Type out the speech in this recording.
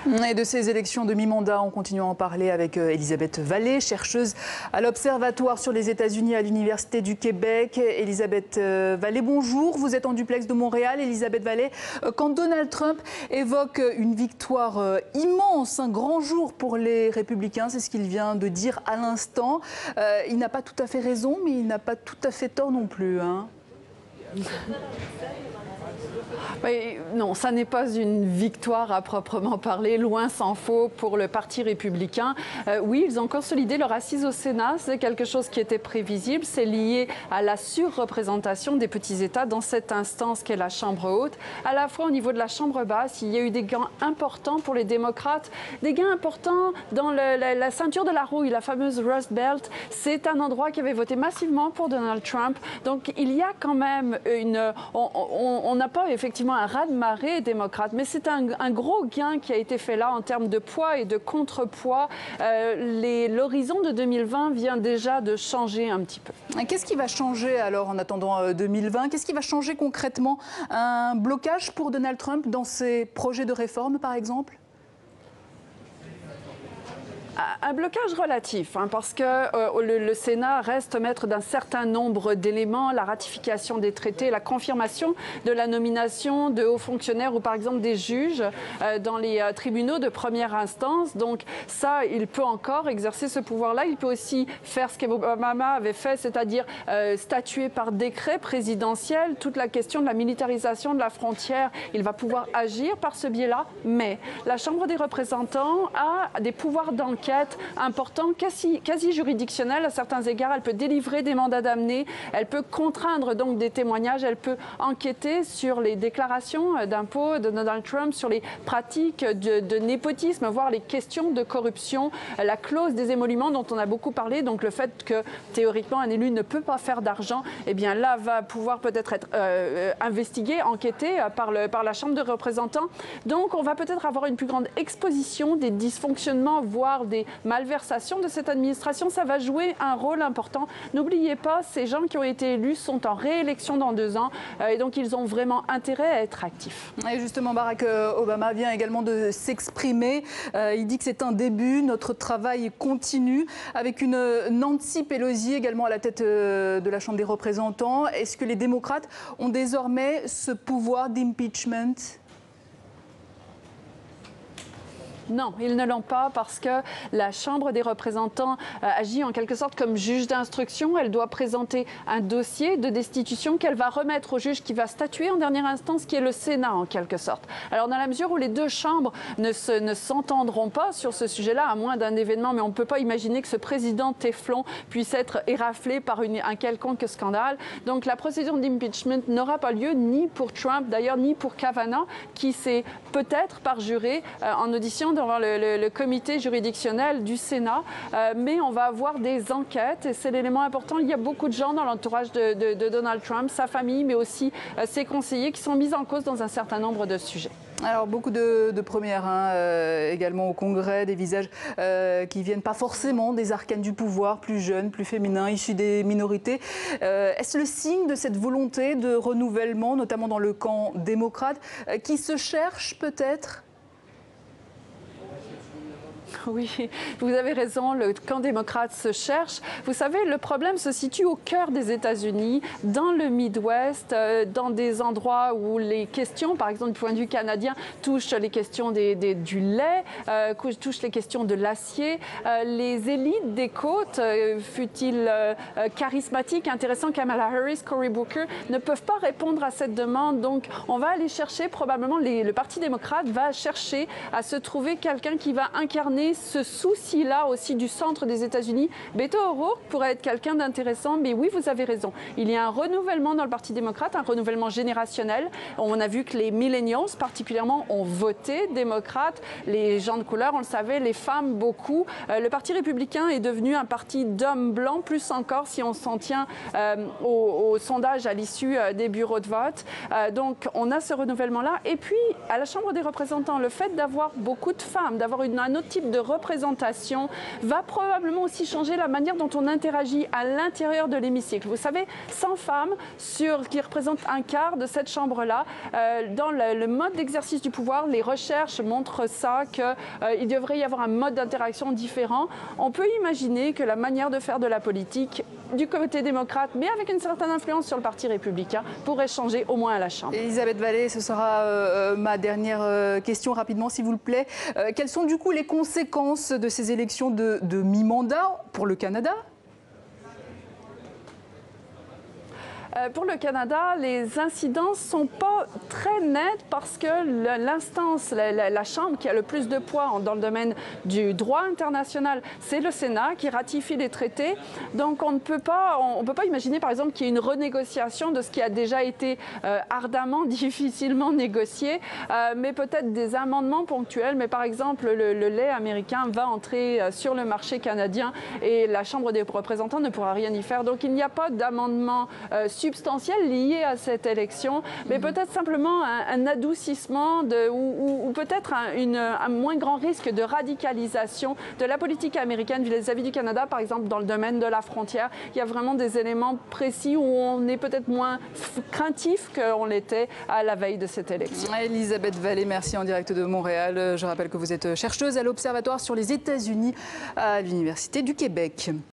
Et de ces élections de mi-mandat, on continue à en parler avec Elisabeth Vallée, chercheuse à l'Observatoire sur les États-Unis à l'Université du Québec. Elisabeth Vallée, bonjour. Vous êtes en duplex de Montréal. Elisabeth Vallée, quand Donald Trump évoque une victoire immense, un grand jour pour les Républicains, c'est ce qu'il vient de dire à l'instant. Il n'a pas tout à fait raison, mais il n'a pas tout à fait tort non plus, hein. Non, ça n'est pas une victoire à proprement parler, loin s'en faut pour le Parti républicain. Oui, ils ont consolidé leur assise au Sénat, c'est quelque chose qui était prévisible, c'est lié à la surreprésentation des petits États dans cette instance qu'est la Chambre haute. À la fois au niveau de la Chambre basse, il y a eu des gains importants pour les démocrates, des gains importants dans la ceinture de la rouille, la fameuse Rust Belt. C'est un endroit qui avait voté massivement pour Donald Trump. Donc il y a quand même on n'a pas effectivement un raz-de-marée démocrate, mais c'est un gros gain qui a été fait là en termes de poids et de contrepoids. L'horizon de 2020 vient déjà de changer un petit peu. Qu'est-ce qui va changer alors en attendant 2020? Qu'est-ce qui va changer concrètement? Un blocage pour Donald Trump dans ses projets de réforme, par exemple? Un blocage relatif, parce que le Sénat reste maître d'un certain nombre d'éléments, la ratification des traités, la confirmation de la nomination de hauts fonctionnaires ou par exemple des juges dans les tribunaux de première instance. Donc ça, il peut encore exercer ce pouvoir-là. Il peut aussi faire ce qu'Obama avait fait, c'est-à-dire statuer par décret présidentiel toute la question de la militarisation de la frontière. Il va pouvoir agir par ce biais-là, mais la Chambre des représentants a des pouvoirs d'enquête importants, quasi juridictionnels à certains égards. Elle peut délivrer des mandats d'amener, elle peut contraindre donc des témoignages, elle peut enquêter sur les déclarations d'impôts de Donald Trump, sur les pratiques de népotisme, voire les questions de corruption, la clause des émoluments dont on a beaucoup parlé, donc le fait que théoriquement un élu ne peut pas faire d'argent, eh bien là va pouvoir peut-être être investigué, enquêté par la Chambre des représentants. Donc on va peut-être avoir une plus grande exposition des dysfonctionnements, voire des malversations de cette administration. Ça va jouer un rôle important. N'oubliez pas, ces gens qui ont été élus sont en réélection dans 2 ans et donc ils ont vraiment intérêt à être actifs. Et justement, Barack Obama vient également de s'exprimer. Il dit que c'est un début, notre travail continue, avec une Nancy Pelosi également à la tête de la Chambre des représentants. Est-ce que les démocrates ont désormais ce pouvoir d'impeachment ? Non, ils ne l'ont pas parce que la Chambre des représentants agit en quelque sorte comme juge d'instruction. Elle doit présenter un dossier de destitution qu'elle va remettre au juge qui va statuer en dernière instance, qui est le Sénat en quelque sorte. Alors dans la mesure où les 2 chambres ne s'entendront pas sur ce sujet-là, à moins d'un événement, mais on ne peut pas imaginer que ce président téflon puisse être éraflé par un quelconque scandale. Donc la procédure d'impeachment n'aura pas lieu ni pour Trump, d'ailleurs, ni pour Kavanaugh, qui s'est peut-être parjuré en audition devant le comité juridictionnel du Sénat, mais on va avoir des enquêtes et c'est l'élément important. Il y a beaucoup de gens dans l'entourage de Donald Trump, sa famille, mais aussi ses conseillers qui sont mis en cause dans un certain nombre de sujets. Alors beaucoup de premières également au Congrès, des visages qui viennent pas forcément des arcanes du pouvoir, plus jeunes, plus féminins, issus des minorités. Est-ce le signe de cette volonté de renouvellement, notamment dans le camp démocrate, qui se cherche peut-être ? Oui, vous avez raison, le camp démocrate se cherche. Vous savez, le problème se situe au cœur des États-Unis, dans le Midwest, dans des endroits où les questions, par exemple du point de vue canadien, touchent les questions du lait, touchent les questions de l'acier. Les élites des côtes, fut-il charismatiques, intéressants, Kamala Harris, Cory Booker, ne peuvent pas répondre à cette demande. Donc, on va aller chercher, probablement, le Parti démocrate va chercher à se trouver quelqu'un qui va incarner ce souci-là aussi du centre des États-Unis. Beto O'Rourke pourrait être quelqu'un d'intéressant, mais oui, vous avez raison. Il y a un renouvellement dans le Parti démocrate, un renouvellement générationnel. On a vu que les millennials, particulièrement, ont voté démocrate. Les gens de couleur, on le savait, les femmes, beaucoup. Le Parti républicain est devenu un parti d'hommes blancs, plus encore si on s'en tient au sondage à l'issue des bureaux de vote. Donc, on a ce renouvellement-là. Et puis, à la Chambre des représentants, le fait d'avoir beaucoup de femmes, d'avoir un autre type de représentation va probablement aussi changer la manière dont on interagit à l'intérieur de l'hémicycle. Vous savez, 100 femmes qui représentent un quart de cette chambre-là, dans le mode d'exercice du pouvoir, les recherches montrent ça, qu'il devrait y avoir un mode d'interaction différent. On peut imaginer que la manière de faire de la politique du côté démocrate, mais avec une certaine influence sur le Parti républicain, pourrait changer au moins à la Chambre. Elisabeth Vallée, ce sera ma dernière question rapidement, s'il vous plaît. Quelles sont du coup les conséquences de ces élections de mi-mandat pour le Canada ? Pour le Canada, les incidences ne sont pas très nettes parce que l'instance, la Chambre qui a le plus de poids dans le domaine du droit international, c'est le Sénat qui ratifie les traités. Donc on ne peut pas imaginer par exemple qu'il y ait une renégociation de ce qui a déjà été ardemment, difficilement négocié, mais peut-être des amendements ponctuels. Mais par exemple, le lait américain va entrer sur le marché canadien et la Chambre des représentants ne pourra rien y faire. Donc il n'y a pas d'amendement substantielles liées à cette élection, mais peut-être simplement un adoucissement ou peut-être un moins grand risque de radicalisation de la politique américaine vis-à-vis du Canada, par exemple dans le domaine de la frontière. Il y a vraiment des éléments précis où on est peut-être moins craintif qu'on l'était à la veille de cette élection. Elisabeth Vallée, merci en direct de Montréal. Je rappelle que vous êtes chercheuse à l'Observatoire sur les États-Unis à l'Université du Québec.